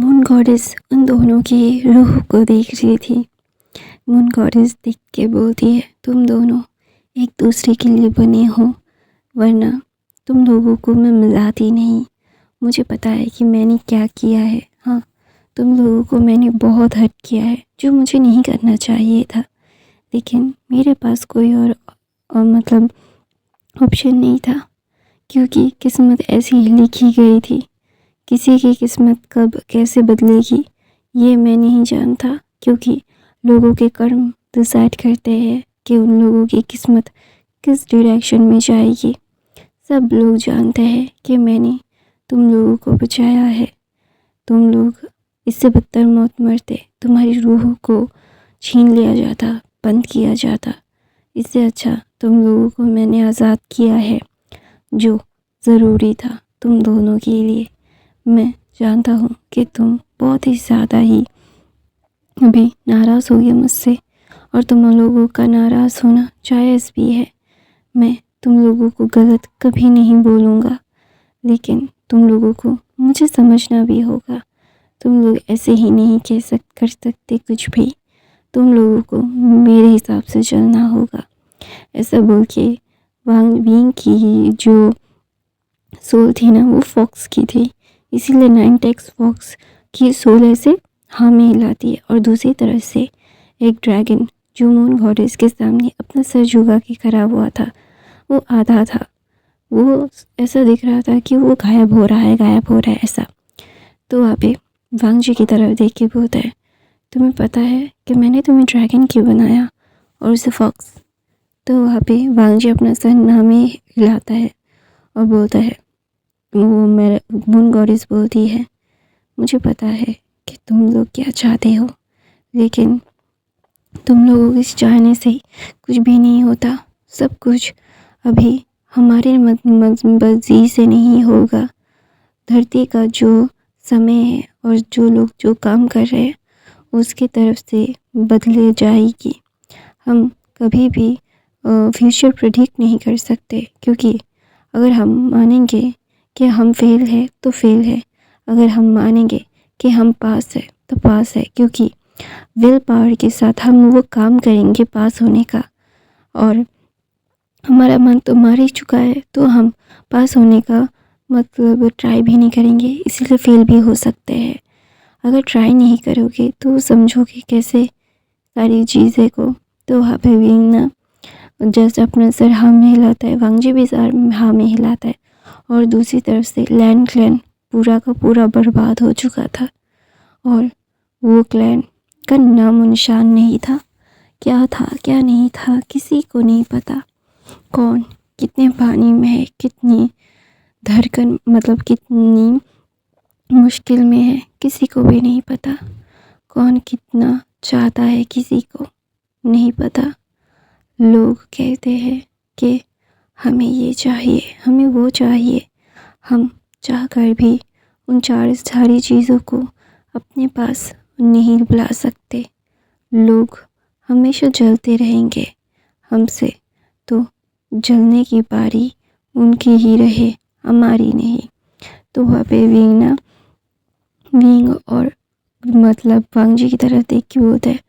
Moon goddess उन दोनों की रूह को देख रही थी। मून गॉडेस देख के बोलती है, तुम दोनों एक दूसरे के लिए बने हो, वरना तुम लोगों को मैं मिलाती नहीं। मुझे पता है कि मैंने क्या किया है। हाँ, तुम लोगों को मैंने बहुत हर्ट किया है, जो मुझे नहीं करना चाहिए था, लेकिन मेरे पास कोई और मतलब ऑप्शन नहीं था, क्योंकि किस्मत ऐसी ही लिखी गई थी। किसी की किस्मत कब कैसे बदलेगी ये मैं नहीं जानता, क्योंकि लोगों के कर्म डिसाइड करते हैं कि उन लोगों की किस्मत किस डायरेक्शन में जाएगी। सब लोग जानते हैं कि मैंने तुम लोगों को बचाया है। तुम लोग इससे बदतर मौत मरते, तुम्हारी रूह को छीन लिया जाता, बंद किया जाता। इससे अच्छा तुम लोगों को मैंने आज़ाद किया है, जो ज़रूरी था तुम दोनों के लिए। मैं जानता हूँ कि तुम बहुत ही ज़्यादा ही अभी नाराज़ होगे मुझसे, और तुम लोगों का नाराज़ होना जायज़ भी है। मैं तुम लोगों को गलत कभी नहीं बोलूँगा, लेकिन तुम लोगों को मुझे समझना भी होगा। तुम लोग ऐसे ही नहीं कर सकते कुछ भी। तुम लोगों को मेरे हिसाब से चलना होगा। ऐसा बोल के वांग विंग की जो सोल थी ना, वो फॉक्स की थी, इसीलिए 9 फॉक्स की सोल ऐसे हाँ में हिलाती है। और दूसरी तरफ से एक ड्रैगन जो मून गॉडेस के सामने अपना सर झुका के खड़ा हुआ था, वो आधा था। वो ऐसा दिख रहा था कि वो गायब हो रहा है ऐसा। तो वहाँ पे वांग जी की तरफ देख के बोलता है, तुम्हें पता है कि मैंने तुम्हें ड्रैगन क्यों बनाया और उसे फॉक्स? तो वहाँ पे वांग जी अपना सर ना में हिलाता है और बोलता है, वो मेरे मून गॉडेस बोलती है, मुझे पता है कि तुम लोग क्या चाहते हो, लेकिन तुम लोगों के चाहने से कुछ भी नहीं होता। सब कुछ अभी हमारे मर्जी से नहीं होगा। धरती का जो समय है और जो लोग जो काम कर रहे हैं, उसकी तरफ से बदले जाएगी। हम कभी भी फ्यूचर प्रेडिक्ट नहीं कर सकते, क्योंकि अगर हम मानेंगे कि हम फेल है तो फेल है, अगर हम मानेंगे कि हम पास है तो पास है, क्योंकि विल पावर के साथ हम वो काम करेंगे पास होने का। और हमारा मन तो मार ही चुका है, तो हम पास होने का मतलब ट्राई भी नहीं करेंगे, इसीलिए फेल भी हो सकते हैं। अगर ट्राई नहीं करोगे तो समझोगे कैसे सारी चीज़ें को। तो वहाँ पे विंग ना जैसे अपना सर हाँ में हिलाता है, वांग जी भी सर हाँ में हिलाता है, और दूसरी तरफ से लैंड क्लैन पूरा का पूरा बर्बाद हो चुका था, और वो क्लैन का नामो निशान नहीं था। क्या था क्या नहीं था किसी को नहीं पता। कौन कितने पानी में है, कितनी धड़कन मतलब कितनी मुश्किल में है, किसी को भी नहीं पता। कौन कितना चाहता है, किसी को नहीं पता। लोग कहते हैं कि हमें ये चाहिए, हमें वो चाहिए। हम चाहकर भी उन सारी चीज़ों को अपने पास नहीं बुला सकते। लोग हमेशा जलते रहेंगे हमसे, तो जलने की बारी उनकी ही रहे, हमारी नहीं। तो वहाँ पे विंग और मतलब वांग जी की तरफ देख के बोलता है,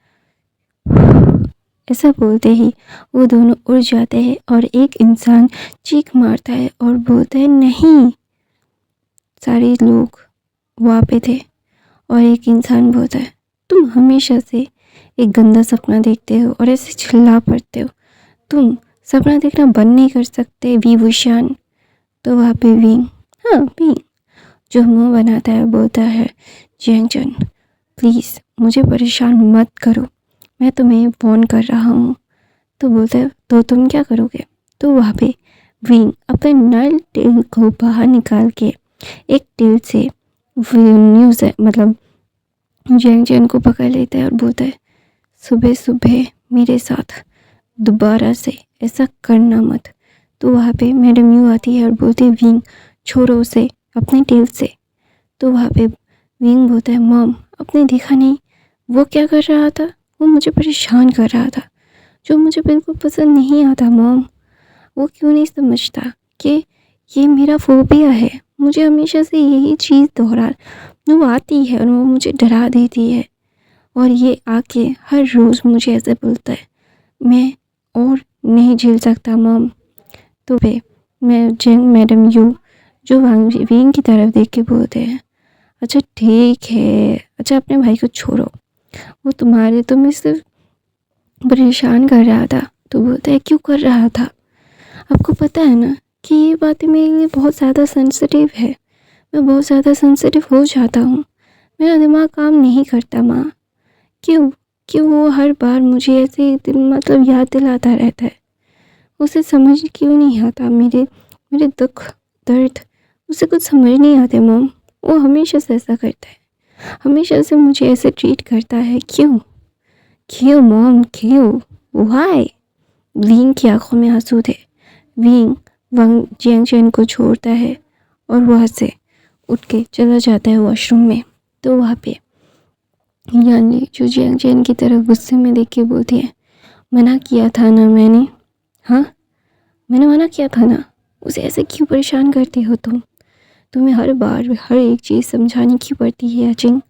ऐसा बोलते ही वो दोनों उड़ जाते हैं, और एक इंसान चीख मारता है और बोलता है, नहीं। सारे लोग वहाँ पे थे, और एक इंसान बोलता है, तुम हमेशा से एक गंदा सपना देखते हो और ऐसे चिल्ला पड़ते हो, तुम सपना देखना बंद नहीं कर सकते विभूषण। तो वहाँ पे विंग जो मुंह बनाता है बोलता है, जियांगचन प्लीज़ मुझे परेशान मत करो, मैं तुम्हें फ़ोन कर रहा हूँ। तो बोलता है, तो तुम क्या करोगे? तो वहाँ पे विंग अपने नल टेल को बाहर निकाल के एक टेल से न्यूज़ मतलब जियांगचन को पकड़ लेता है और बोलता है, सुबह सुबह मेरे साथ दोबारा से ऐसा करना मत। तो वहाँ पे मैडम यू आती है और बोलती है, विंग छोड़ो उसे अपने टेल से। तो वहाँ पे विंग बोलता है, मॉम आपने देखा नहीं वो क्या कर रहा था, वो मुझे परेशान कर रहा था, जो मुझे बिल्कुल पसंद नहीं आता। मॉम वो क्यों नहीं समझता कि ये मेरा फोबिया है, मुझे हमेशा से यही चीज़ वो आती है और वो मुझे डरा देती है। और ये आके हर रोज़ मुझे ऐसे बोलता है, मैं और नहीं झेल सकता मॉम। तो फिर मैं जैंग मैडम जो विंग की तरफ देख के बोलते हैं, अच्छा ठीक है, अच्छा अपने भाई को छोड़ो, वो तुम्हें सिर्फ परेशान कर रहा था। तो बोलता है क्यों कर रहा था? आपको पता है ना कि ये बातें मेरे लिए बहुत ज़्यादा सेंसिटिव है। मैं बहुत ज़्यादा सेंसिटिव हो जाता हूँ। मेरा दिमाग काम नहीं करता माँ। क्यों क्यों वो हर बार मुझे ऐसे याद दिलाता रहता है? उसे समझ क्यों नहीं आता मेरे मेरे दुख दर्द? उसे कुछ समझ नहीं आते मॉम। वो हमेशा से ऐसा करता है, हमेशा से मुझे ऐसे ट्रीट करता है। क्यों क्यों मॉम, क्यों? वाई? विंग की आंखों में आंसू थे। विंग वंग जियांग चैन को छोड़ता है और वहाँ से उठ के चला जाता है वॉशरूम में। तो वहाँ पे यानी जो जियांग चैन की तरफ गुस्से में देख के बोलती है, मना किया था ना मैंने, हाँ मैंने मना किया था ना, उसे ऐसे क्यों परेशान करती हो तुम? तुम्हें हर बार हर एक चीज़ समझानी क्यों पड़ती है अजिंग?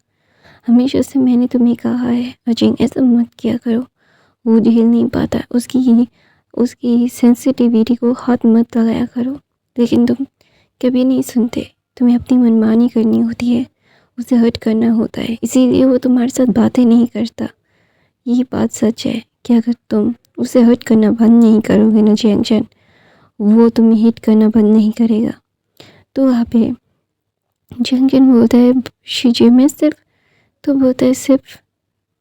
हमेशा से मैंने तुम्हें कहा है अजिंग ऐसा मत किया करो, वो झेल नहीं पाता, उसकी सेंसिटिविटी को हाथ मत लगाया करो। लेकिन तुम कभी नहीं सुनते, तुम्हें अपनी मनमानी करनी होती है, उसे हर्ट करना होता है, इसीलिए वो तुम्हारे साथ बातें नहीं करता। ये बात सच है कि अगर तुम उसे हर्ट करना बंद नहीं करोगे ना जियांग चैन, वो तुम्हें हिट करना बंद नहीं करेगा। तो वहाँ पे जियांग चैन बोलता है शीजे में सिर्फ, तो बोलता है सिर्फ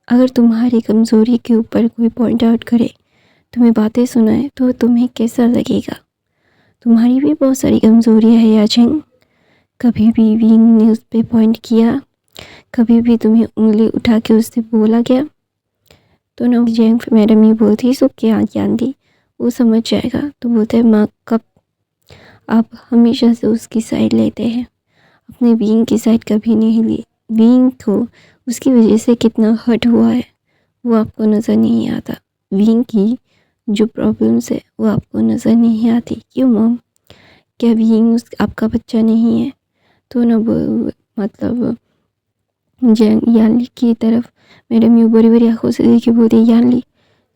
अगर तुम्हारी कमज़ोरी के ऊपर कोई पॉइंट आउट करे, तुम्हें बातें सुनाए, तो तुम्हें कैसा लगेगा? तुम्हारी भी बहुत सारी कमज़ोरियाँ है याजिंग। कभी भी विंग ने उस पर पॉइंट किया, कभी भी तुम्हें उंगली उठा के उससे बोला गया? तो ना जियांग मैडम ये बोलती सो क्या ज्ञान दी, वो समझ जाएगा। तो बोलते हैं माँ कब आप हमेशा से उसकी साइड लेते हैं, अपने विंग की साइड कभी नहीं ली। विंग को उसकी वजह से कितना हर्ट हुआ है वो आपको नज़र नहीं आता। विंग की जो प्रॉब्लम्स है वो आपको नज़र नहीं आती। क्यों मॉम, क्या विंग आपका बच्चा नहीं है? तो ना मतलब यानली की तरफ मैडम यू बड़ी बड़ी आंखों से देखी बोलती, यानली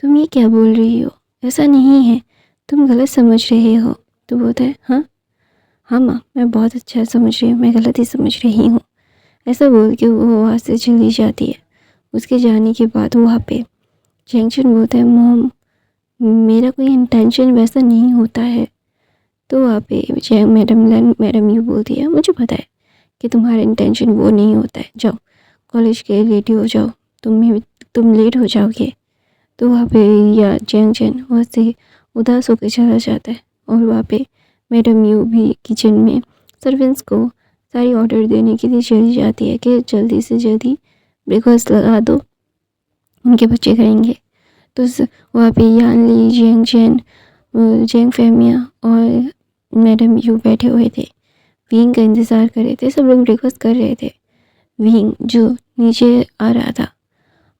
तुम ये क्या बोल रही हो? ऐसा नहीं है, तुम गलत समझ रहे हो। तो बोलता है हाँ माँ, मैं बहुत अच्छा समझ रही हूँ, मैं गलत ही समझ रही हूँ। ऐसा बोल के वो वहाँ से चली जाती है। उसके जाने के बाद वहाँ पे जियांग चैन बोलता है मॉम मेरा कोई इंटेंशन वैसा नहीं होता है। तो वहाँ पे मैडम यू बोलती है, मुझे पता है कि तुम्हारा इंटेंशन वो नहीं होता है, जाओ कॉलेज के रेडी हो जाओ, तुम लेट हो जाओगे। तो वहाँ पे या जियांग चैन वहाँ से उदास होकर चला जाता है। और वहाँ पे मैडम यू भी किचन में सर्वेंट्स को सारी ऑर्डर देने के लिए चली जाती है कि जल्दी से जल्दी ब्रेकफास्ट लगा दो, उनके बच्चे करेंगे। तो वहाँ पे यानली, जियांग चैन, जियांग फैमिया और मैडम यू बैठे हुए थे, विंग का इंतज़ार कर रहे थे। सब लोग ब्रेकफास्ट कर रहे थे। विंग जो नीचे आ रहा था,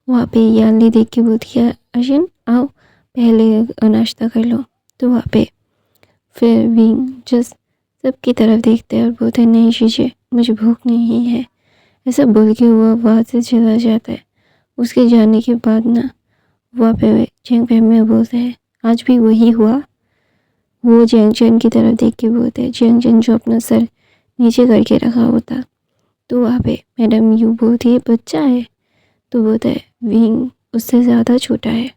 वहाँ पे यानली देख के बोलती है अशिन आओ पहले नाश्ता कर लो। तो वहाँ पे फिर विंग जस्ट सबकी तरफ देखते हैं और बोलते हैं नहीं शीशे मुझे भूख नहीं है। ऐसा बोल के वो वहाँ से चला जाता है। उसके जाने के बाद ना वहाँ पे जियांग फैमिया बोलते हैं आज भी वही हुआ। वो जियांग चैन की तरफ देख के बोलते हैं, जियांग चैन जो अपना सर नीचे करके रखा होता। तो वहाँ पे मैडम यू बोलती है बच्चा है। तो बोलता है विंग उससे ज़्यादा छोटा है।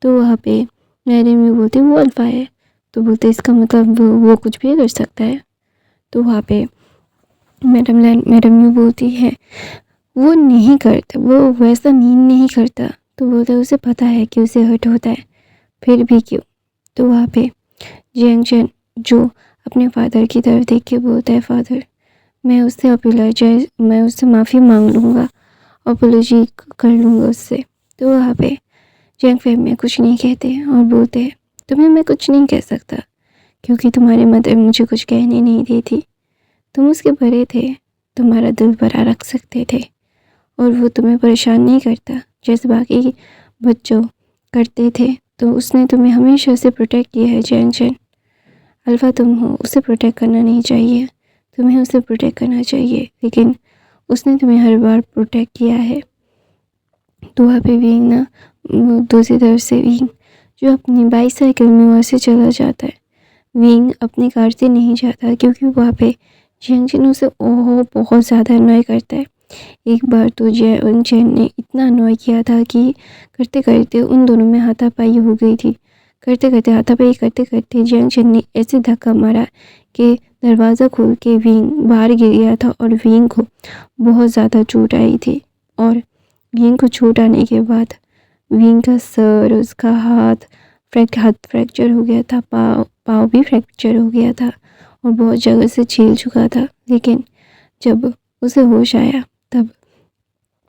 तो वहाँ पे मैडम यू बोलती वो अल्फा है। तो बोलते इसका मतलब वो कुछ भी कर सकता है। तो वहाँ पे मैडम यू बोलती है वो नहीं करता, वो वैसा नींद नहीं करता। तो बोलता है उसे पता है कि उसे हर्ट होता है, फिर भी क्यों? तो वहाँ पे जियांग चैन जो अपने फादर की तरफ देख के बोलता है फादर मैं उससे माफ़ी मांग लूँगा, अपोलॉजी कर लूँगा उससे। तो वहाँ पे जियांग फैमिया कुछ नहीं कहते और बोलते हैं तुम्हें मैं कुछ नहीं कह सकता क्योंकि तुम्हारी मदर मुझे कुछ कहने नहीं देती। तुम उसके बड़े थे, तुम्हारा दिल बड़ा रख सकते थे और वो तुम्हें परेशान नहीं करता जैसे बाकी बच्चों करते थे। तो उसने तुम्हें हमेशा से प्रोटेक्ट किया है जियांग चैन। अल्फा तुम हो, उसे प्रोटेक्ट करना नहीं चाहिए। तुम्हें उसे प्रोटेक्ट करना चाहिए, लेकिन उसने तुम्हें हर बार प्रोटेक्ट किया है। तो वहाँ पे विंग ना दूसरी तरफ से विंग जो अपनी बाईसाइकिल में वहाँ से चला जाता है। विंग अपनी कार से नहीं जाता क्योंकि वहाँ पे जेंगजिन उसे बहुत ज़्यादा अनॉय करता है। एक बार तो जेंगजिन ने इतना अनॉय किया था कि करते करते उन दोनों में हाथापाई हो गई थी। हाथापाई करते करते जेंगजिन ने ऐसे धक्का मारा कि दरवाज़ा खोल के विंग बाहर गिर गया था और विंग को बहुत ज़्यादा चोट आई थी। और विंग को चोट आने के बाद विंग का सर, उसका हाथ फ्रैक्चर हो गया था, पाँव भी फ्रैक्चर हो गया था और बहुत जगह से छील चुका था। लेकिन जब उसे होश आया तब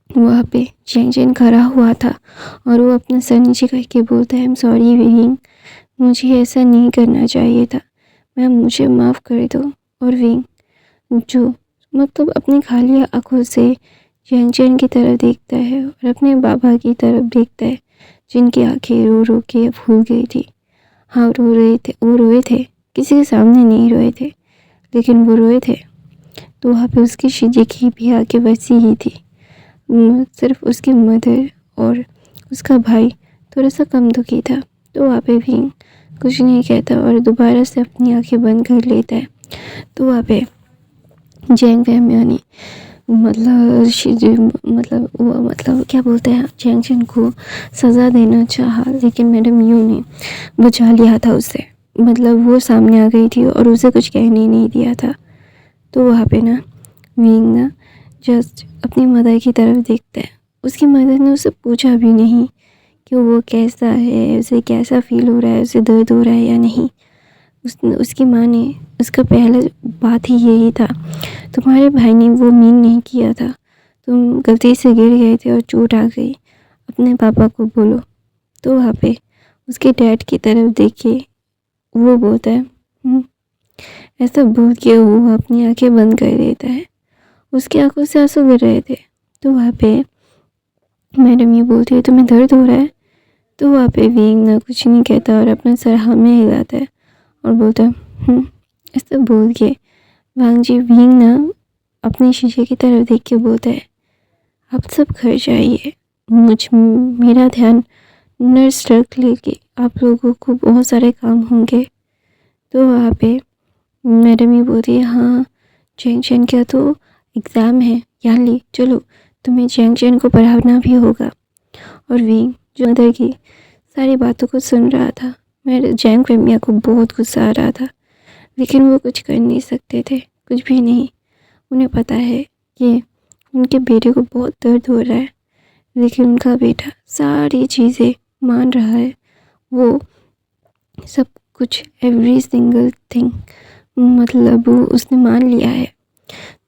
वहाँ पे जेंगजिन खड़ा हुआ था और वो अपना सर नीचे करके बोलता है, आई एम सॉरी विंग, मुझे ऐसा नहीं करना चाहिए था, मुझे माफ़ कर दो। और विंग जो मतलब अपनी खाली आंखों से जेंगजिन की तरफ देखता है और अपने बाबा की तरफ देखता है जिनकी आंखें रो रो के फूल गई थी। हाँ, वो रोए थे, किसी के सामने नहीं रोए थे, लेकिन वो रोए थे। तो वहाँ पे उसकी शिजी की भी आंखें वैसी ही थी। सिर्फ उसकी मदर और उसका भाई थोड़ा सा कम दुखी था। तो वहाँ पे भी कुछ नहीं कहता और दोबारा से अपनी आंखें बंद कर लेता है। तो वहाँ पे जेंग फैमिली मतलब क्या बोलते हैं, जेंगजिन को सज़ा देना चाहा, लेकिन मैडम यू ने बचा लिया था उसे। मतलब वो सामने आ गई थी और उसे कुछ कहने नहीं दिया था। तो वहाँ पे ना विंग ना जस्ट अपनी मदर की तरफ देखता है। उसकी मदर ने उसे पूछा भी नहीं कि वो कैसा है, उसे कैसा फील हो रहा है, उसे दर्द हो रहा है या नहीं। उसकी माँ ने उसका पहला बात ही यही था, तुम्हारे भाई ने वो मीन नहीं किया था, तुम गलती से गिर गए थे और चोट आ गई, अपने पापा को बोलो। तो वहाँ पे उसके डैड की तरफ देखे वो बोलता है ऐसा बोल के वो अपनी आंखें बंद कर देता है। उसकी आंखों से आंसू गिर रहे थे। तो वहाँ पे मैडम ये बोलती है, तुम्हें दर्द हो रहा है? तो वहाँ पे विंग ना कुछ नहीं कहता और अपना सर हाँ में हिलाता है और बोलता है ऐसा बोल के वांग जी विंग ना अपने शीशे की तरफ देख के बोलता है, आप सब घर जाइए, मेरा ध्यान नर्स रख लेगी, आप लोगों को बहुत सारे काम होंगे। तो वहाँ पे मैडम ये बोलती है, हाँ जेंगजिन का तो एग्ज़ाम है याली, चलो तुम्हें जेंगजिन को पढ़ाना भी होगा। और विंग जो अंदर की सारी बातों को सुन रहा था, मेरे जेंग फैमिया को बहुत गुस्सा आ रहा था, लेकिन वो कुछ कर नहीं सकते थे, कुछ भी नहीं। उन्हें पता है कि उनके बेटे को बहुत दर्द हो रहा है, लेकिन उनका बेटा सारी चीज़ें मान रहा है, वो सब कुछ एवरी सिंगल थिंग मतलब उसने मान लिया है।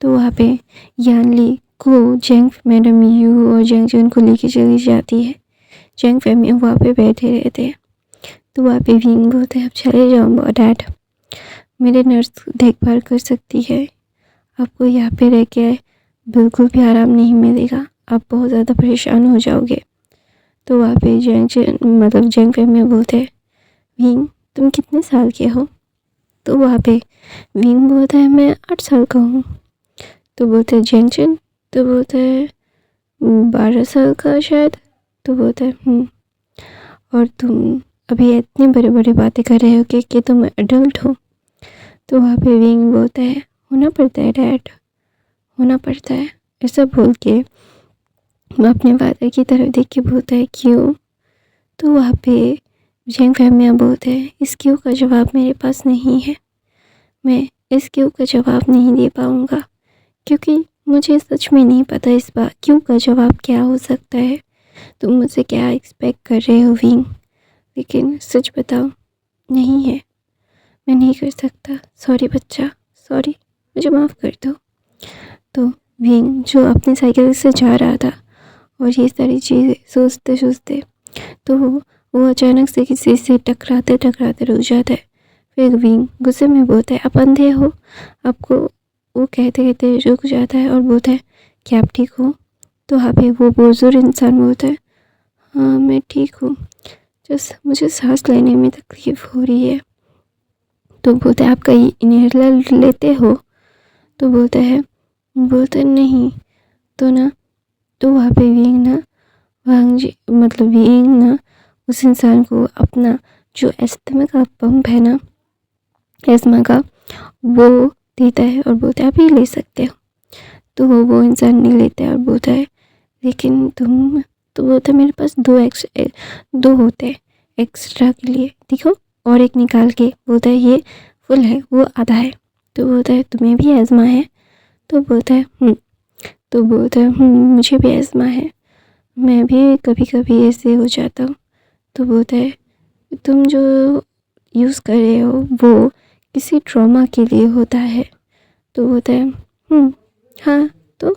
तो वहाँ पे यानली को जेंग मैडम यू और जेंगजिन को लेके चली जाती है। जेंग फैमिली वहाँ पे बैठे रहते हैं। तो वहाँ पे विंग बोलते हैं, अब चले जाओ डैड, मेरे नर्स देखभाल कर सकती है, आपको यहाँ पे रह के बिल्कुल भी आराम नहीं मिलेगा, आप बहुत ज़्यादा परेशान हो जाओगे। तो वहाँ पे जेंग फैमिली बोलते हैं, विंग तुम कितने साल के हो? तो वहाँ पे विंग बोलता है, मैं 8 साल का हूँ। तो बोलते हैं जेंगजिन? तो बोलते हैं 12 साल का शायद। तो बोलते हैं और तुम अभी इतनी बड़े बड़े बातें कर रहे हो कि तुम एडल्ट हो। तो वहाँ पे विंग बोलता है, होना पड़ता है डैड, होना पड़ता है। ऐसा बोल के मैं अपने फादर की तरफ देख के बोलता है, क्यों? तो वहाँ पे जेंग फैमिया बोलते हैं, इस क्यों का जवाब मेरे पास नहीं है, मैं इस क्यों का जवाब नहीं दे पाऊँगा, क्योंकि मुझे सच में नहीं पता इस बात क्यों का जवाब क्या हो सकता है। तुम मुझसे क्या एक्सपेक्ट कर रहे हो विंग? लेकिन सच बताओ, नहीं है, मैं नहीं कर सकता, सॉरी बच्चा, सॉरी, मुझे माफ़ कर दो। तो विंग जो अपनी साइकिल से जा रहा था और ये सारी चीज़ें सोचते सोचते तो वो अचानक से किसी से टकराते रुक जाता है। फिर विंग गुस्से में बोलता है, आप अंधे हो? आपको वो कहते कहते रुक जाता है और बोलता है, क्या आप ठीक हो? तो वहाँ पे वो बुजुर्ग इंसान बोलता है, हाँ मैं ठीक हूँ, जस्ट मुझे सांस लेने में तकलीफ़ हो रही है। तो बोलते हैं, आप कहीं इनहेलर लेते हो? तो बोलता है नहीं। तो ना तो वहाँ पे विंग ना वांग जी मतलब विंग ना उस इंसान को अपना जो एस्थमा का पंप है ना, एस्थमा का, वो देता है और बोलता है आप ये ले सकते हो। तो वो इंसान नहीं लेता है और बोलता है लेकिन तुम, तो बोलता है मेरे पास दो होते हैं एक्स्ट्रा के लिए, देखो, और एक निकाल के बोलता है ये फुल है वो आधा है। तो बोलता है तुम्हें भी एज़मा है? तो बोलता है तो बोलता है मुझे भी एज़मा है, मैं भी कभी कभी ऐसे हो जाता हूँ। तो बोलता है तुम जो यूज़ कर रहे हो वो किसी ट्रॉमा के लिए होता है। तो बोलता है हाँ। तो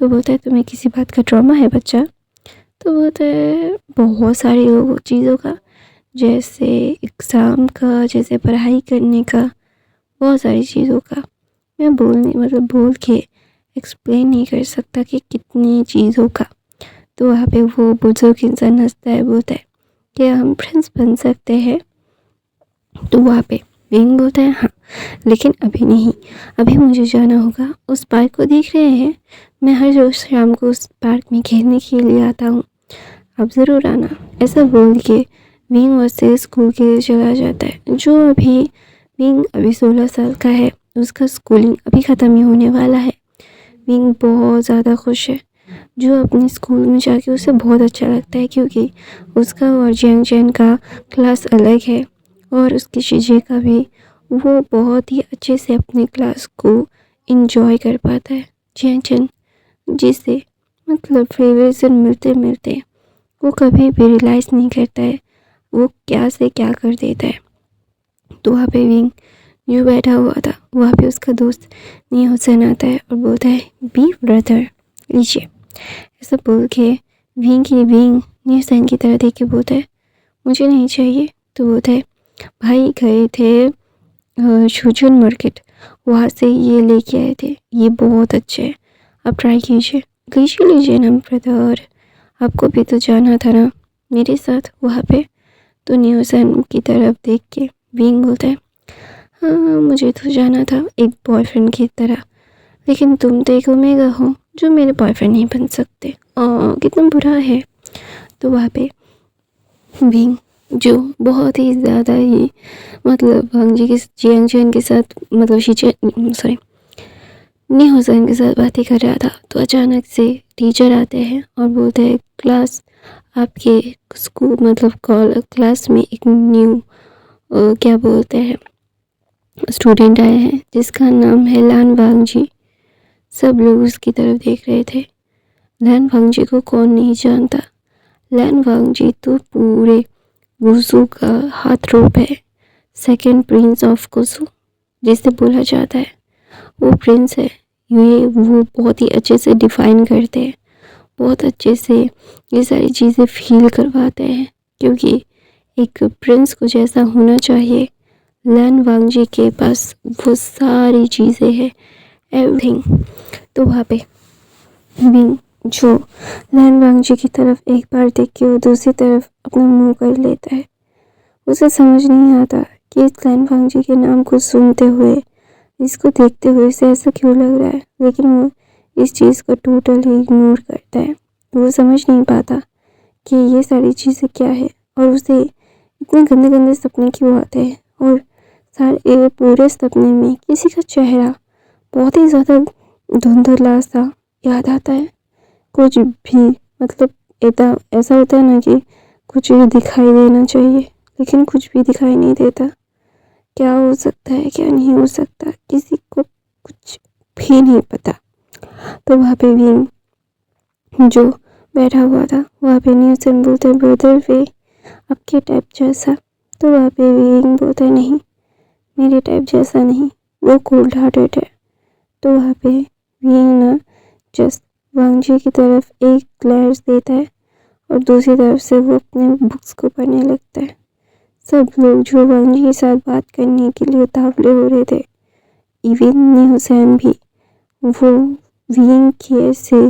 बोलता है तुम्हें किसी बात का ट्रॉमा है बच्चा? तो बोलता है बहुत सारी चीज़ों का, जैसे एग्ज़ाम का, जैसे पढ़ाई करने का, बहुत सारी चीज़ों का। मैं बोल के एक्सप्लेन नहीं कर सकता कि कितनी चीज़ों का। तो वहाँ पे वो बुजुर्ग इंसान हंसता है, बोलता है क्या हम फ्रेंड्स बन सकते हैं? तो वहाँ पे विंग बोलता है हाँ, लेकिन अभी नहीं, अभी मुझे जाना होगा। उस पार्क को देख रहे हैं, मैं हर रोज़ शाम को उस पार्क में खेलने के लिए आता हूँ, आप ज़रूर आना। ऐसा बोल के विंग वहाँ से स्कूल के लिए चला जाता है। विंग अभी 16 साल का है, उसका स्कूलिंग अभी ख़त्म ही होने वाला है। विंग बहुत ज़्यादा खुश है, जो अपने स्कूल में जाके उसे बहुत अच्छा लगता है, क्योंकि उसका और जियांग चैन का क्लास अलग है और उसके शीजे का भी। वो बहुत ही अच्छे से अपने क्लास को इंजॉय कर पाता है। जियांग चैन जिससे मतलब फेवरेट से मिलते मिलते वो कभी भी रियलाइज़ नहीं करता है वो क्या से क्या कर देता है। तो वहाँ पे विंग जो बैठा हुआ था, वहाँ पे उसका दोस्त नी हुसैन आता है और बोलता है बी ब्रदर लीजिए। ऐसा बोल के विंग नी हुसैन की तरह देख के बोलता है मुझे नहीं चाहिए। तो बोलता है भाई गए थे शुजन मार्केट, वहाँ से ये लेके आए थे, ये बहुत अच्छे हैं, आप ट्राई कीजिए। लीजिए ना ब्रदर, आपको भी तो जाना था ना मेरे साथ वहाँ पे। तो नी हुसैन की तरफ देख के विंग बोलता है हाँ मुझे तो जाना था एक बॉयफ्रेंड की तरह, लेकिन तुम तो एक ओमेगा हो जो मेरे बॉयफ्रेंड नहीं बन सकते, कितना बुरा है। तो वहाँ पे विंग जो बहुत ही ज़्यादा ही मतलब जियांग चैन के साथ मतलब नी हुसैन के साथ बातें कर रहा था, तो अचानक से टीचर आते हैं और बोलते हैं क्लास आपके स्कूल मतलब क्लास में एक न्यू क्या बोलते हैं स्टूडेंट आए हैं जिसका नाम है लान वांग जी। सब लोग उसकी तरफ देख रहे थे। लान वांग जी को कौन नहीं जानता, लान वांग जी तो पूरे वुसू का हाथ रोप है, सेकंड प्रिंस ऑफ कुसू जिसे बोला जाता है, वो प्रिंस है। ये वो बहुत ही अच्छे से डिफाइन करते हैं, बहुत अच्छे से ये सारी चीज़ें फील करवाते हैं, क्योंकि एक प्रिंस को जैसा होना चाहिए लान वांग जी के पास वो सारी चीज़ें हैं, एवरीथिंग। तो वहाँ पे विंग जो लान वांग जी की तरफ एक बार देख के वो दूसरी तरफ अपना मुंह कर लेता है। उसे समझ नहीं आता कि इस लान वांग जी के नाम को सुनते हुए, इसको देखते हुए इसे ऐसा क्यों लग रहा है, लेकिन वो इस चीज़ को टोटली इग्नोर करता है। वो समझ नहीं पाता कि ये सारी चीज़ें क्या है और उसे इतने गंदे गंदे सपने क्यों आते हैं, और सारे पूरे सपने में किसी का चेहरा बहुत ही ज़्यादा धुंधला सा याद आता है। कुछ भी मतलब ऐसा होता है ना कि कुछ भी दिखाई देना चाहिए, लेकिन कुछ भी दिखाई नहीं देता। क्या हो सकता है क्या नहीं हो सकता, किसी को कुछ भी नहीं पता। तो वहाँ पे विंग जो बैठा हुआ था, वहाँ पे न्यूसन बोलता है ब्रदर वे आपके टाइप जैसा। तो वहाँ पे विंग बोलता है नहीं मेरे टाइप जैसा नहीं, वो कोल्ड हार्टेड है। तो वहाँ पे विंग ना जस्ट वांग जी की तरफ एक ग्लैंस देता है और दूसरी तरफ से वो अपने बुक्स को पढ़ने लगता है। सब लोग जो वांग जी के साथ बात करने के लिए उतावले हो रहे थे, इवन नी हुसैन भी, वो विंग के ऐसे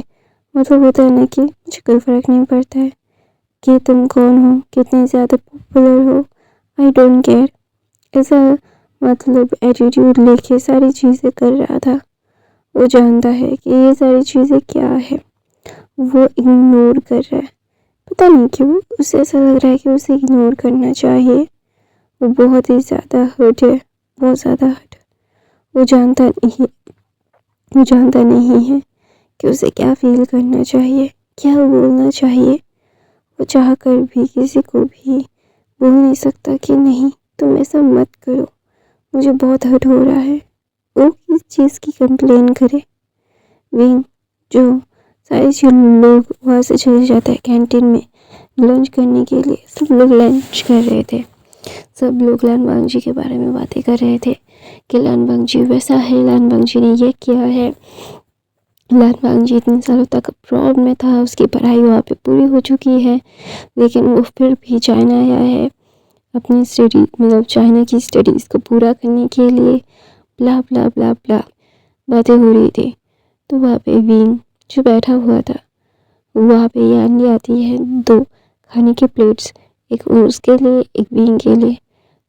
मतलब होता है ना कि मुझे कोई फ़र्क नहीं पड़ता है कि तुम कौन हो, कितने ज़्यादा पॉपुलर हो, आई डोंट केयर, ऐसा मतलब एटीट्यूड लेके सारी चीज़ें कर रहा था। वो जानता है कि ये सारी चीज़ें क्या है, वो इग्नोर कर रहा है। पता नहीं क्यों उसे ऐसा लग रहा है कि उसे इग्नोर करना चाहिए। वो बहुत ही ज़्यादा हर्ट है, बहुत ज़्यादा हर्ट। वो जानता नहीं है कि उसे क्या फील करना चाहिए, क्या बोलना चाहिए। वो चाह कर भी किसी को भी बोल नहीं सकता कि नहीं तुम ऐसा मत करो, मुझे बहुत हर्ट हो रहा है। वो किस चीज़ की कंप्लेन करे। विंग जो सारे लोग वहाँ से चले जाते हैं कैंटीन में लंच करने के लिए। सब लोग लंच कर रहे थे, सब लोग लानबांग जी के बारे में बातें कर रहे थे कि लानबांग जी वैसा है, लानबांग जी ने ये किया है, लानबांग जी इतने सालों तक अब्रॉड में था, उसकी पढ़ाई वहाँ पे पूरी हो चुकी है, लेकिन वो फिर भी चाइना आया है अपनी स्टडी मतलब चाइना की स्टडीज़ को पूरा करने के लिए। ब्ला ब्ला ब्ला ब्ला बातें हो रही थी। तो वहाँ पे विंग जो बैठा हुआ था, वहाँ पे यानी आती है 2 खाने की प्लेट्स, एक उसके लिए एक विंग के लिए।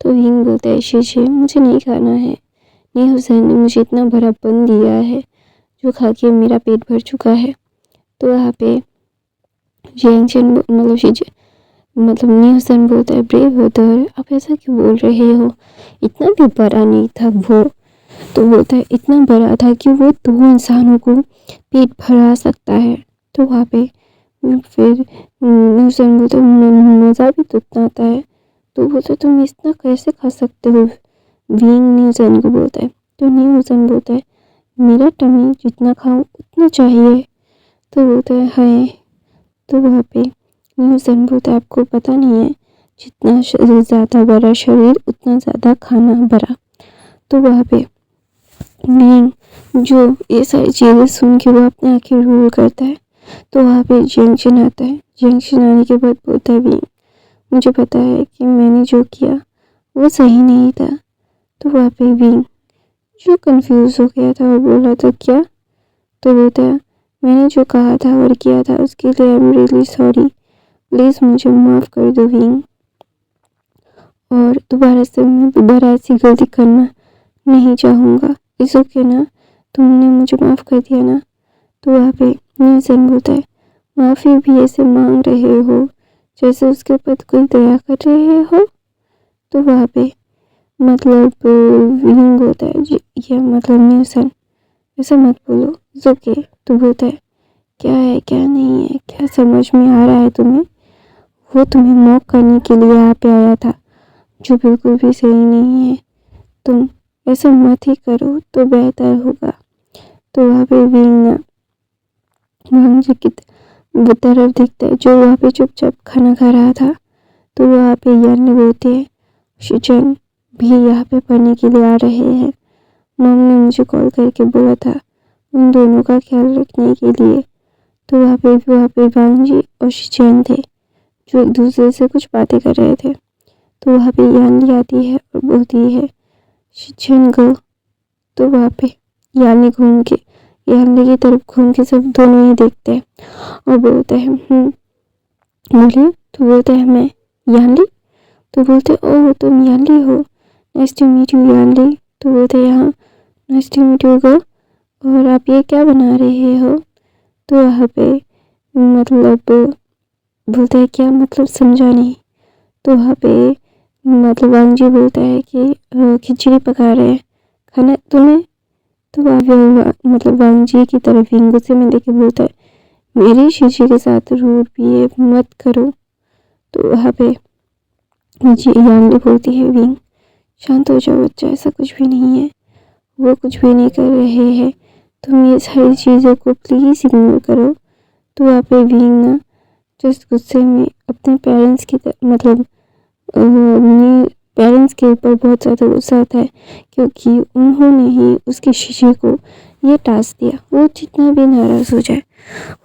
तो विंग बोलता है शीशे मुझे नहीं खाना है, नहीं हुसैन ने मुझे इतना बड़ा बन दिया है जो खा के मेरा पेट भर चुका है। तो वहाँ पे मतलब नी हुसैन बोलता है ब्रेव होता है, आप ऐसा क्यों बोल रहे हो, इतना भी बड़ा नहीं था वो। तो बोलता है इतना बड़ा था कि वो 2 इंसानों को पेट भरा सकता है। तो वहाँ पे फिर न्यूसन बोलता है मज़ा भी तो उतना आता है। तो बोलता तुम इतना कैसे खा सकते हो। विंग न्यूसन को बोलता है। तो न्यूसन बोलता है मेरा टमी जितना खाऊं उतना चाहिए। तो बोलता है हाय। तो वहाँ पे न्यूसन बोलता है आपको पता नहीं है जितना ज़्यादा बड़ा शरीर उतना ज़्यादा खाना बड़ा। तो वहाँ पे विंग जो ये सारी चीज़ें सुन के वो अपने आँखें रोल करता है। तो वहाँ पे जंक्शन आता है। जंक्शन आने के बाद बोलता है विंग मुझे पता है कि मैंने जो किया वो सही नहीं था। तो वहाँ पे विंग जो कंफ्यूज हो गया था और बोला था क्या। तो बोलता है मैंने जो कहा था और किया था उसके लिए I am really sorry, please मुझे माफ़ कर दो विंग, और मैं दोबारा ऐसी गलती करना नहीं चाहूँगा। इस ओके ना, तुमने मुझे माफ़ कर दिया ना। तो वहाँ पे न्यूसन बोलता है माफ़ी भी ऐसे मांग रहे हो जैसे उसके ऊपर कोई दया कर रहे हो। तो वहाँ पे मतलब विंग होता है ये मतलब न्यूसन ऐसा मत बोलो, इट्स ओके। तो बोलता है क्या है क्या नहीं है, क्या समझ में आ रहा है तुम्हें। वो तुम्हें मॉक करने के लिए यहाँ पे आया था जो बिल्कुल भी सही नहीं है, तुम ऐसा मत ही करो तो बेहतर होगा। तो वहाँ पे विंग जी की तरफ दिखता है जो वहाँ पे चुपचाप खाना खा रहा था। तो वहाँ पे यानी बोलते हैं शिचन भी यहाँ पे पढ़ने के लिए आ रहे हैं, मम ने मुझे कॉल करके बोला था उन दोनों का ख्याल रखने के लिए। तो वहाँ पे वांग जी और शिचन थे जो एक दूसरे से कुछ बातें कर रहे थे। तो वहाँ पे यानी आती है और बोलती है शिचन गो। तो वहाँ पे यानी की तरफ घूम के सब दोनों ही देखते हैं और बोलते हैं बोलिए। तो बोलते हैं मैं यानी। तो बोलते ओह तुम यानी हो, नाइस टू मीट यू यानी। तो बोलते यहाँ nice to meet you go, और आप ये क्या बना रहे हो। तो वहाँ पे मतलब बोलते हैं क्या मतलब समझा नहीं। तो वहाँ पे मतलब वांग जी बोलता है कि खिचड़ी पका रहे हैं खाना तुम्हें। तो मतलब वांग जी की तरफ विंग से में देखे बोलता है मेरी शीशी के साथ रूड भी मत करो। तो वहाँ पे जी यानी बोलती है विंग शांत हो जाओ बच्चा, ऐसा कुछ भी नहीं है, वो कुछ भी नहीं कर रहे हैं, तुम ये सारी चीज़ों को प्लीज़ इग्नोर करो। तो वहाँ पे विंग ना जस्ट गुस्से में अपने पेरेंट्स की मतलब पेरेंट्स के ऊपर बहुत ज़्यादा गुस्सा आता है क्योंकि उन्होंने ही उसकी शीशी को ये टास्क दिया। वो जितना भी नाराज़ हो जाए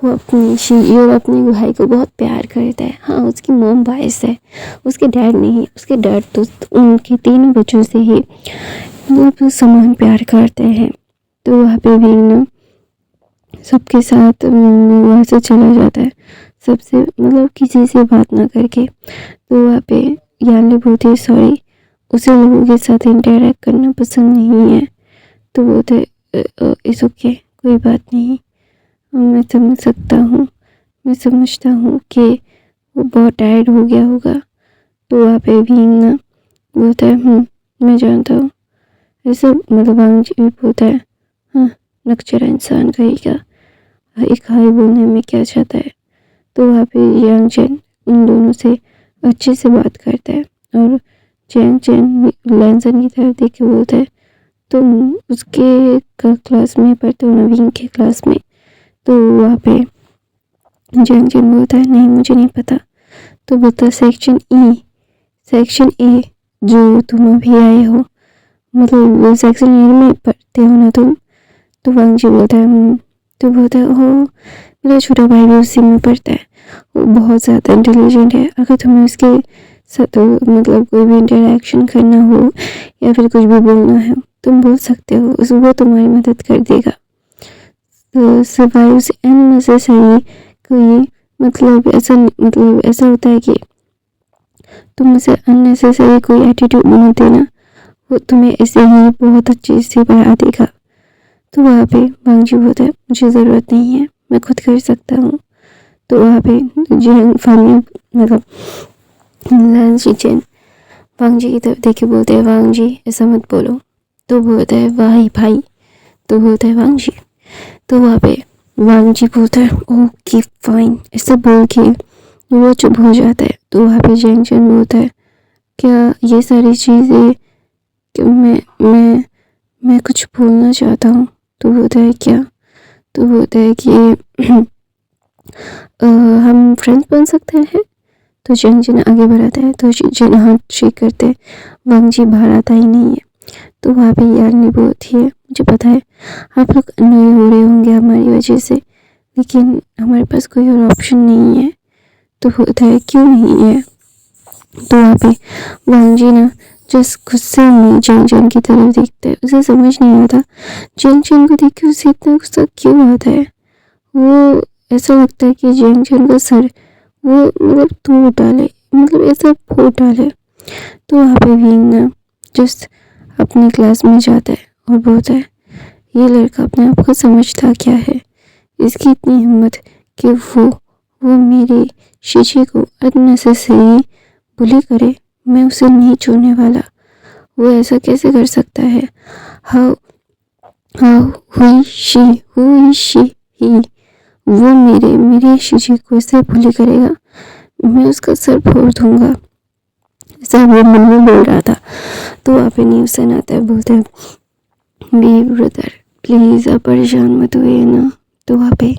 वो अपनी शीशी और अपने भाई को बहुत प्यार करता है। हाँ उसकी मॉम बायस है, उसके डैड नहीं, उसके डैड तो उनके 3 बच्चों से ही वो समान प्यार करते हैं। तो वहाँ पे भी ना सबके साथ वहाँ से चला जाता है, सबसे मतलब किसी से बात ना करके। तो वहाँ पे यानी बोलती है सॉरी, उसे लोगों के साथ इंटरेक्ट करना पसंद नहीं है। तो बोलते इस ओके, कोई बात नहीं, मैं समझ सकता हूँ, मैं समझता हूँ कि वो बहुत टायर्ड हो गया होगा। तो वहाँ पे विंग ना बोलता है मैं जानता हूँ, ऐसा मतलब वांग जी भी बोलता है हाँ, नकचरा इंसान कहेगा, एक हाई बोलने में क्या चाहता है। तो वहाँ पे यांग चैन उन दोनों से अच्छे से बात करता है और चैंग चैन लैंसन की तरफ देख के बोलता है तुम उसके क्लास में पढ़ते हो ना, विंग के क्लास में। तो वहाँ पे चैंग चैन बोलता है नहीं मुझे नहीं पता। तो बोलता सेक्शन ए जो तुम अभी आए हो, मतलब वो सेक्शन ए में पढ़ते हो ना तुम। तो वांग जी बोलता है तो बोलता है हो, मेरा छोटा भाई भी उसी में पढ़ता है, वो बहुत ज़्यादा इंटेलिजेंट है, अगर तुम्हें उसके साथ मतलब कोई भी इंटरेक्शन करना हो या फिर कुछ भी बोलना है तुम बोल सकते हो, वो तुम्हारी मदद कर देगा। तो सिवाय उसे अननेसेसरी कोई मतलब ऐसा होता है कि तुम उसे अननेसेसरी कोई एटीट्यूड मत देना, वो तुम्हें ऐसे ही बहुत अच्छे से पढ़ा देगा। तो वहाँ पे वांग जी बोलता है मुझे ज़रूरत नहीं है, मैं खुद कर सकता हूँ। तो वहाँ पे जियांग फानी मतलब लैन शीचेन वांग जी की तरफ देखे बोलते हैं वांग जी ऐसा मत बोलो। तो बोलता है वाही भाई। तो बोलता है वांग जी। तो वहाँ पे वांग जी बोलता है ओके फाइन, ऐसा बोल के वो चुप हो जाता है। तो वहाँ पे जियांग चैन बोलता है क्या ये सारी चीज़ें कि मैं कुछ बोलना चाहता हूँ। तो बोलता है क्या। तो बोलता है कि हम फ्रेंड्स बन सकते हैं। तो जियांग चैन आगे बढ़ाता है तो जिन हाथ शेक करते वांग जी बाहर आता ही नहीं है। तो वहाँ पे यार ने बोलती है मुझे पता है आप लोग नए हो रहे होंगे हमारी वजह से, लेकिन हमारे पास कोई और ऑप्शन नहीं है। तो होता है क्यों नहीं है। तो वहाँ पे वांग जी ना जस्ट गुस्से में जियांग चैन की तरफ देखता है, उसे समझ नहीं आता जियांग चैन को देख के उसे इतना गुस्सा क्यों आता है। वो ऐसा लगता है कि जियांग चैन का सर वो मतलब तोड़ डाले, मतलब ऐसा फोड़ डाले। तो वहाँ पे विंग ना जस्ट अपनी क्लास में जाता है और बोलता है ये लड़का अपने आप को समझता क्या है, इसकी इतनी हिम्मत कि वो मेरे शीशे को अननेसेसरी बुली करे, मैं उसे नहीं छोड़ने वाला, वो ऐसा कैसे कर सकता है। हाउ हाउ हुई शी ही, वो मेरे शीशे को ऐसे बुली करेगा, मैं उसका सर फोड़ दूंगा, ऐसा वो मन में बोल रहा था। तो वहाँ पे न्यूसन आता है, बोलते हैं बी ब्रदर प्लीज़ आप परेशान मत हुए ना। तो वहाँ पे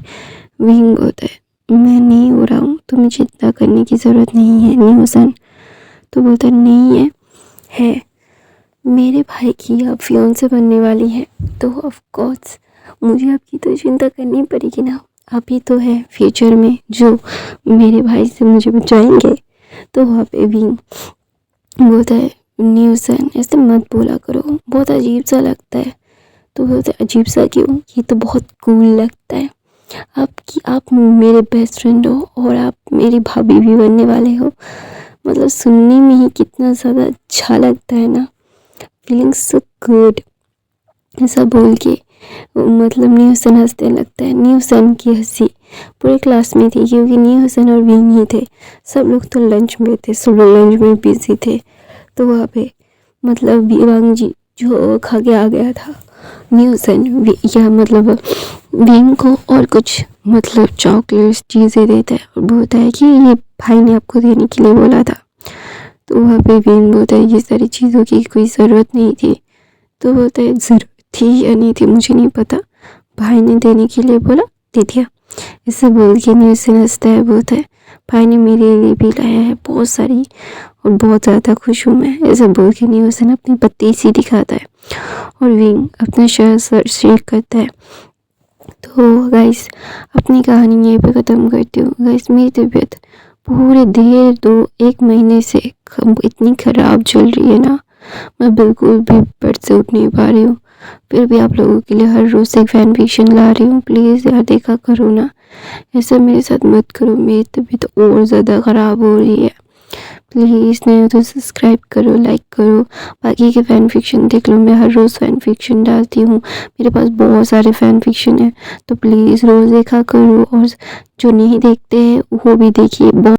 विंग होता है मैं नहीं हो रहा हूँ, तुम्हें चिंता करने की ज़रूरत नहीं है न्यूसन। तो बोलता नहीं है मेरे भाई की अब फियांसे बनने वाली है, तो ऑफ कोर्स मुझे आपकी तो चिंता करनी पड़ेगी ना, अभी तो है फ्यूचर में जो मेरे भाई से मुझे बचाएंगे। तो वहाँ पे विंग बोलता है न्यूसन ऐसे मत बोला करो, बहुत अजीब सा लगता है। तो बोलते अजीब सा क्यों, ये तो बहुत कूल लगता है, आप मेरे बेस्ट फ्रेंड हो और आप मेरी भाभी भी बनने वाले हो, मतलब सुनने में ही कितना ज़्यादा अच्छा लगता है ना, फीलिंग सो गुड। ऐसा बोल के मतलब न्यूसन हंसने लगता है। न्यूसन की हंसी पूरे क्लास में थी क्योंकि न्यूसन और विंग ही थे, सब लोग तो लंच में थे, सब लोग लंच में बिजी थे। तो वहाँ पे मतलब वांग जी जो खा के आ गया था न्यूसन या मतलब विंग को और कुछ मतलब चॉकलेट्स चीज़ें देता है और बोलता है कि ये भाई ने आपको देने के लिए बोला था। तो वहाँ पे विंग बोलता है ये सारी चीज़ों की कोई ज़रूरत नहीं थी। तो बोलता है ज़रूरत थी या नहीं थी मुझे नहीं पता, भाई ने देने के लिए बोला दे दिया। ऐसे बोल के न्यूसन हंसता है, बोलता है भाई ने मेरे लिए भी लाया है बहुत सारी और बहुत ज़्यादा खुश हूँ मैं। ऐसे बोल के न्यूसन अपनी पत्ती सी दिखाता है और विंग अपना सर शेक करता है। तो गाइस अपनी कहानी यहीं पे ख़त्म करती हूँ। गाइस मेरी तबीयत पूरे एक महीने से इतनी ख़राब चल रही है ना, मैं बिल्कुल भी बेड से उठ नहीं पा रही हूँ, फिर भी आप लोगों के लिए हर रोज़ एक फैन फिक्शन ला रही हूँ। प्लीज़ यार देखा करो ना, ऐसा मेरे साथ मत करो, मेरी तबीयत और ज़्यादा ख़राब हो रही है। प्लीज़ नए हो तो सब्सक्राइब करो, लाइक करो, बाकी के फ़ैन फिक्शन देख लो। मैं हर रोज़ फ़ैन फिक्शन डालती हूँ, मेरे पास बहुत सारे फ़ैन फिक्शन है, तो प्लीज़ रोज़ देखा करो और जो नहीं देखते हैं वो भी देखिए।